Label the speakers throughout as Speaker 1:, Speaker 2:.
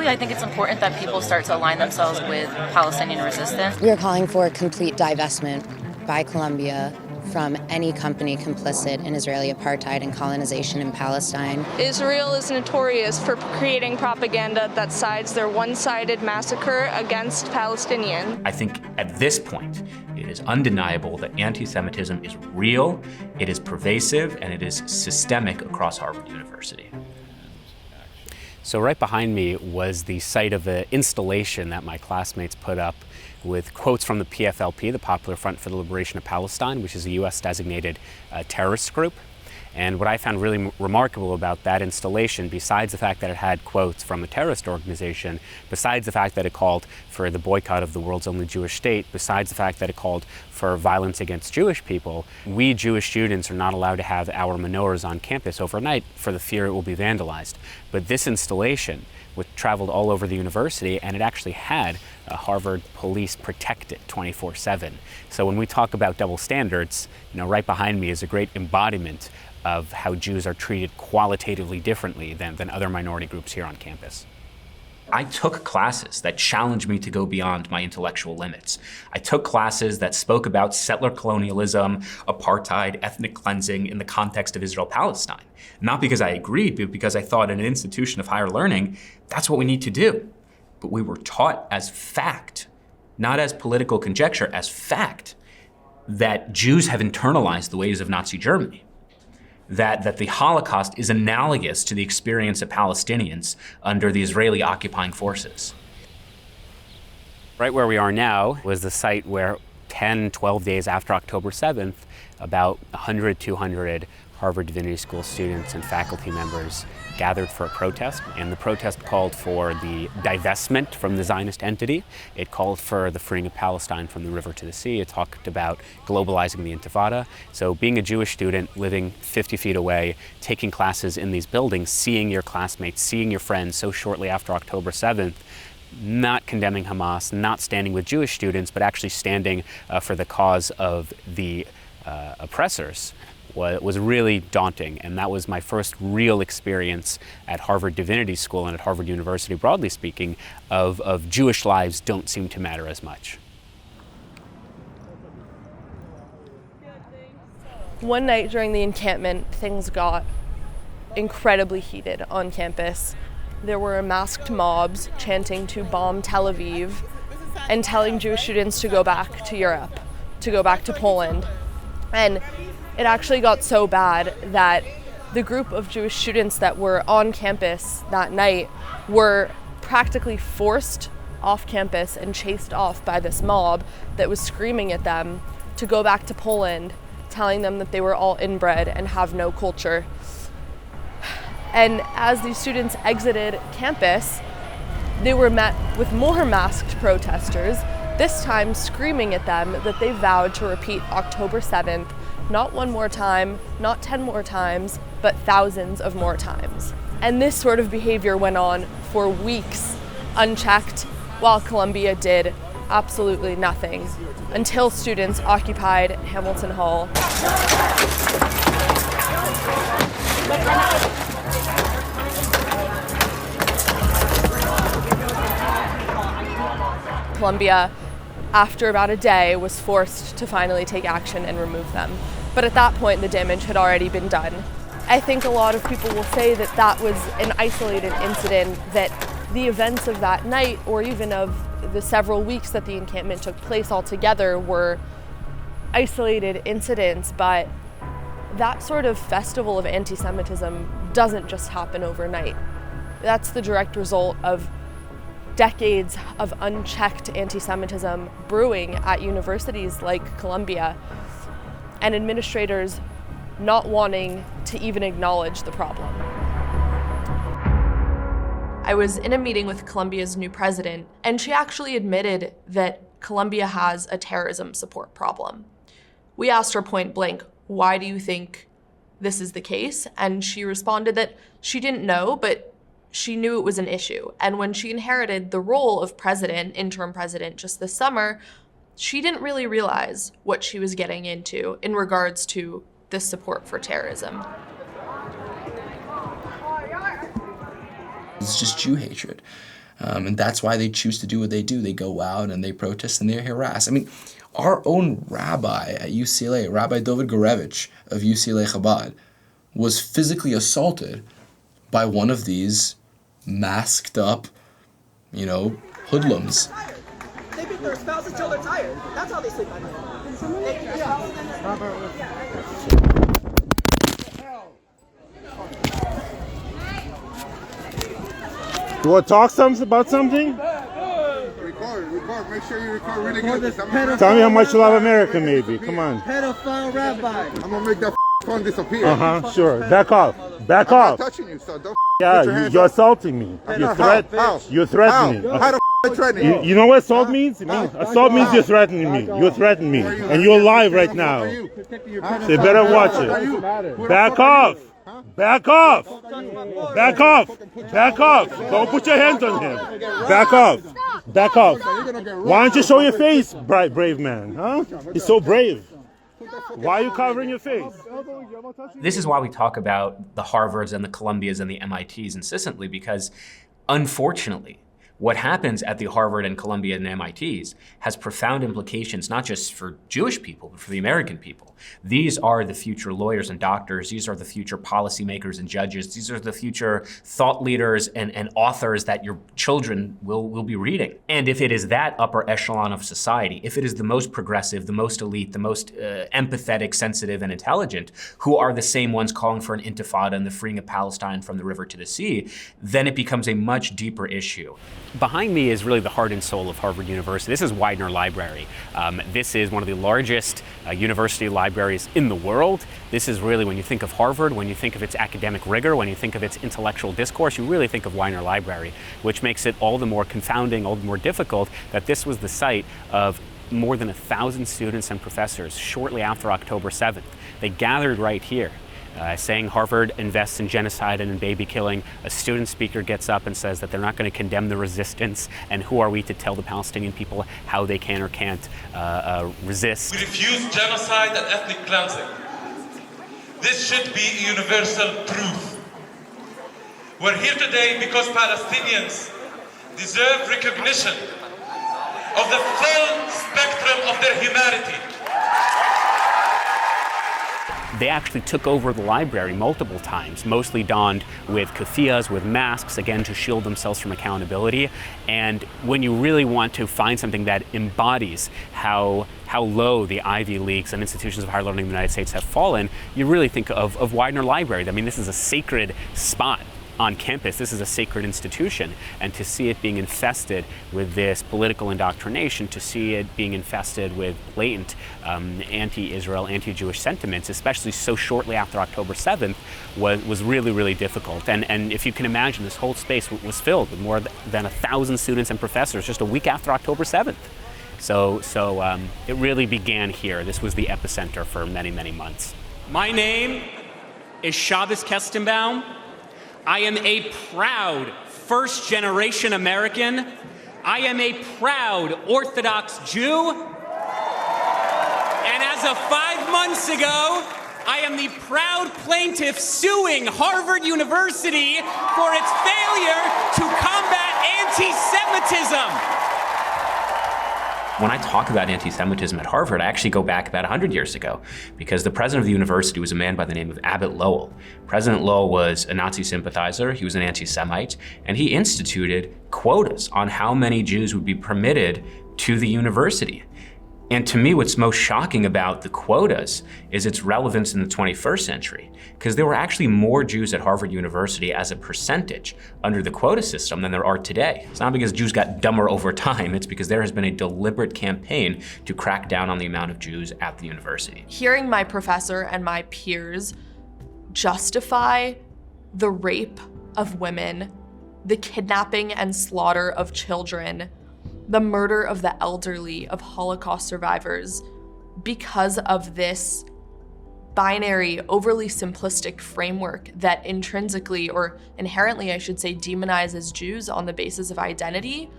Speaker 1: I think it's important that people start to align themselves with Palestinian resistance.
Speaker 2: We are calling for complete divestment by Colombia from any company complicit in Israeli apartheid and colonization in Palestine.
Speaker 3: Israel is notorious for creating propaganda that sides their one-sided massacre against Palestinians.
Speaker 4: I think at this point, it is undeniable that anti-Semitism is real, it is pervasive, and it is systemic across Harvard University.
Speaker 5: So right behind me was the site of an installation that my classmates put up with quotes from the PFLP, the Popular Front for the Liberation of Palestine, which is a US-designated terrorist group. And what I found really remarkable about that installation, besides the fact that it had quotes from a terrorist organization, besides the fact that it called for the boycott of the world's only Jewish state, besides the fact that it called for violence against Jewish people, we Jewish students are not allowed to have our menorahs on campus overnight for the fear it will be vandalized. But this installation, which traveled all over the university, and it actually had Harvard police protect it 24/7. So when we talk about double standards, right behind me is a great embodiment of how Jews are treated qualitatively differently than other minority groups here on campus.
Speaker 4: I took classes that challenged me to go beyond my intellectual limits. I took classes that spoke about settler colonialism, apartheid, ethnic cleansing in the context of Israel-Palestine. Not because I agreed, but because I thought in an institution of higher learning, that's what we need to do. But we were taught as fact, not as political conjecture, as fact, that Jews have internalized the ways of Nazi Germany. That the Holocaust is analogous to the experience of Palestinians under the Israeli occupying forces.
Speaker 5: Right where we are now was the site where 10, 12 days after October 7th, about 100, 200 Harvard Divinity School students and faculty members gathered for a protest, and the protest called for the divestment from the Zionist entity. It called for the freeing of Palestine from the river to the sea. It talked about globalizing the Intifada. So being a Jewish student, living 50 feet away, taking classes in these buildings, seeing your classmates, seeing your friends so shortly after October 7th, not condemning Hamas, not standing with Jewish students, but actually standing for the cause of the oppressors, was really daunting. And that was my first real experience at Harvard Divinity School and at Harvard University, broadly speaking, of Jewish lives don't seem to matter as much.
Speaker 3: One night during the encampment, things got incredibly heated on campus. There were masked mobs chanting to bomb Tel Aviv and telling Jewish students to go back to Europe, to go back to Poland. And it actually got so bad that the group of Jewish students that were on campus that night were practically forced off campus and chased off by this mob that was screaming at them to go back to Poland, telling them that they were all inbred and have no culture. And as these students exited campus, they were met with more masked protesters, this time screaming at them that they vowed to repeat October 7th, not one more time, not 10 more times, but thousands of more times. And this sort of behavior went on for weeks, unchecked, while Columbia did absolutely nothing, until students occupied Hamilton Hall. Columbia, after about a day, was forced to finally take action and remove them. But at that point, the damage had already been done. I think a lot of people will say that that was an isolated incident, that the events of that night, or even of the several weeks that the encampment took place altogether, were isolated incidents, but that sort of festival of anti-Semitism doesn't just happen overnight. That's the direct result of decades of unchecked anti-Semitism brewing at universities like Columbia, and administrators not wanting to even acknowledge the problem. I was in a meeting with Columbia's new president, and she actually admitted that Columbia has a terrorism support problem. We asked her point blank, why do you think this is the case? And she responded that she didn't know, but she knew it was an issue. And when she inherited the role of president, interim president, just this summer, she didn't really realize what she was getting into in regards to this support for terrorism.
Speaker 6: It's just Jew hatred. And that's why they choose to do what they do. They go out and they protest and they harass. I mean, our own rabbi at UCLA, Rabbi David Gorevich of UCLA Chabad, was physically assaulted by one of these masked up, hoodlums.
Speaker 7: They beat their spouse until they're tired. That's how they sleep at night. They beat their spouse.
Speaker 8: You want to talk about something?
Speaker 9: Record. Make sure you record really good.
Speaker 8: Tell me how much you love America, maybe. Come on.
Speaker 7: Pedophile rabbi.
Speaker 9: I'm going to make that phone disappear.
Speaker 8: Sure. Back off. Back
Speaker 9: I'm
Speaker 8: off.
Speaker 9: not touching you, so don't
Speaker 8: Yeah, you're assaulting me. You're threatening me.
Speaker 9: How the I threatening you?
Speaker 8: You know what assault means? Assault means you're threatening me. You're threatening me. And you're live right now. So you better watch it. Back off. Back off! Back off! Back off! Don't put your hands on him. Back off! Back off! Why don't you show your face, brave man? Huh? He's so brave. Why are you covering your face?
Speaker 4: This is why we talk about the Harvards and the Columbias and the MITs incessantly, because unfortunately, what happens at the Harvard and Columbia and MITs has profound implications, not just for Jewish people, but for the American people. These are the future lawyers and doctors. These are the future policymakers and judges. These are the future thought leaders and authors that your children will be reading. And if it is that upper echelon of society, if it is the most progressive, the most elite, the most empathetic, sensitive, and intelligent, who are the same ones calling for an intifada and the freeing of Palestine from the river to the sea, then it becomes a much deeper issue.
Speaker 5: Behind me is really the heart and soul of Harvard University. This is Widener Library. This is one of the largest university libraries in the world. This is really, when you think of Harvard, when you think of its academic rigor, when you think of its intellectual discourse, you really think of Widener Library, which makes it all the more confounding, all the more difficult that this was the site of more than 1,000 students and professors shortly after October 7th. They gathered right here. Saying Harvard invests in genocide and in baby killing. A student speaker gets up and says that they're not going to condemn the resistance, and who are we to tell the Palestinian people how they can or can't resist.
Speaker 10: We refuse genocide and ethnic cleansing. This should be universal truth. We're here today because Palestinians deserve recognition of the full spectrum of their humanity.
Speaker 5: They actually took over the library multiple times, mostly donned with keffiyehs, with masks, again, to shield themselves from accountability. And when you really want to find something that embodies how low the Ivy Leagues and institutions of higher learning in the United States have fallen, you really think of Widener Library. I mean, this is a sacred spot on campus. This is a sacred institution, and to see it being infested with this political indoctrination, to see it being infested with blatant anti-Israel, anti-Jewish sentiments, especially so shortly after October 7th, was really, really difficult. And if you can imagine, this whole space was filled with more than 1,000 students and professors just a week after October 7th. So it really began here. This was the epicenter for many, many months.
Speaker 11: My name is Shabbos Kestenbaum. I am a proud first-generation American. I am a proud Orthodox Jew. And as of 5 months ago, I am the proud plaintiff suing Harvard University for its failure to combat anti-Semitism.
Speaker 4: When I talk about anti-Semitism at Harvard, I actually go back about 100 years ago, because the president of the university was a man by the name of Abbott Lowell. President Lowell was a Nazi sympathizer, he was an anti-Semite, and he instituted quotas on how many Jews would be permitted to the university. And to me, what's most shocking about the quotas is its relevance in the 21st century, because there were actually more Jews at Harvard University as a percentage under the quota system than there are today. It's not because Jews got dumber over time, it's because there has been a deliberate campaign to crack down on the amount of Jews at the university.
Speaker 3: Hearing my professor and my peers justify the rape of women, the kidnapping and slaughter of children, the murder of the elderly, of Holocaust survivors, because of this binary, overly simplistic framework that intrinsically, or inherently, I should say, demonizes Jews on the basis of identity,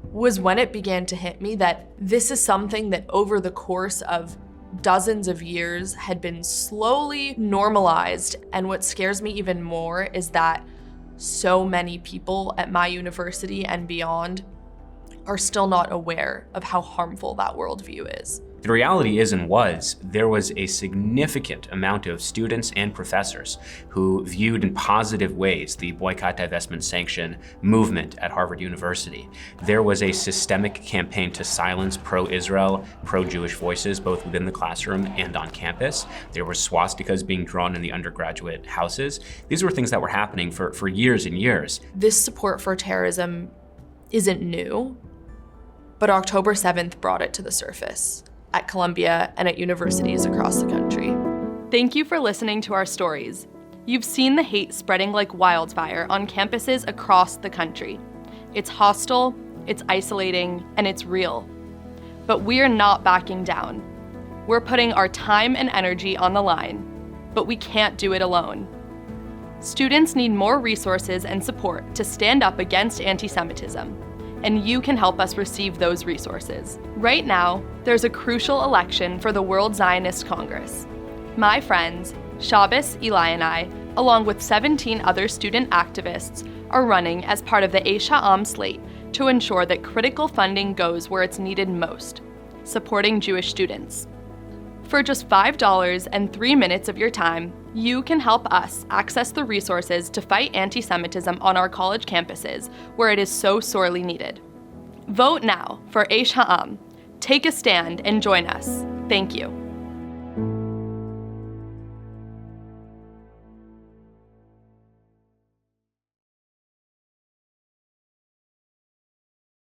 Speaker 3: was when it began to hit me that this is something that over the course of dozens of years had been slowly normalized. And what scares me even more is that so many people at my university and beyond are still not aware of how harmful that worldview is.
Speaker 4: The reality is and was, there was a significant amount of students and professors who viewed in positive ways the boycott, divestment, sanction movement at Harvard University. There was a systemic campaign to silence pro-Israel, pro-Jewish voices, both within the classroom and on campus. There were swastikas being drawn in the undergraduate houses. These were things that were happening for years and years.
Speaker 3: This support for terrorism isn't new, but October 7th brought it to the surface at Columbia and at universities across the country. Thank you for listening to our stories. You've seen the hate spreading like wildfire on campuses across the country. It's hostile, it's isolating, and it's real. But we're not backing down. We're putting our time and energy on the line, but we can't do it alone. Students need more resources and support to stand up against anti-Semitism, and you can help us receive those resources. Right now, there's a crucial election for the World Zionist Congress. My friends, Shabbos, Eli, and I, along with 17 other student activists, are running as part of the Aish slate to ensure that critical funding goes where it's needed most, supporting Jewish students. For just $5 and 3 minutes of your time, you can help us access the resources to fight anti-Semitism on our college campuses where it is so sorely needed. Vote now for Aish Ha'am. Take a stand and join us. Thank you.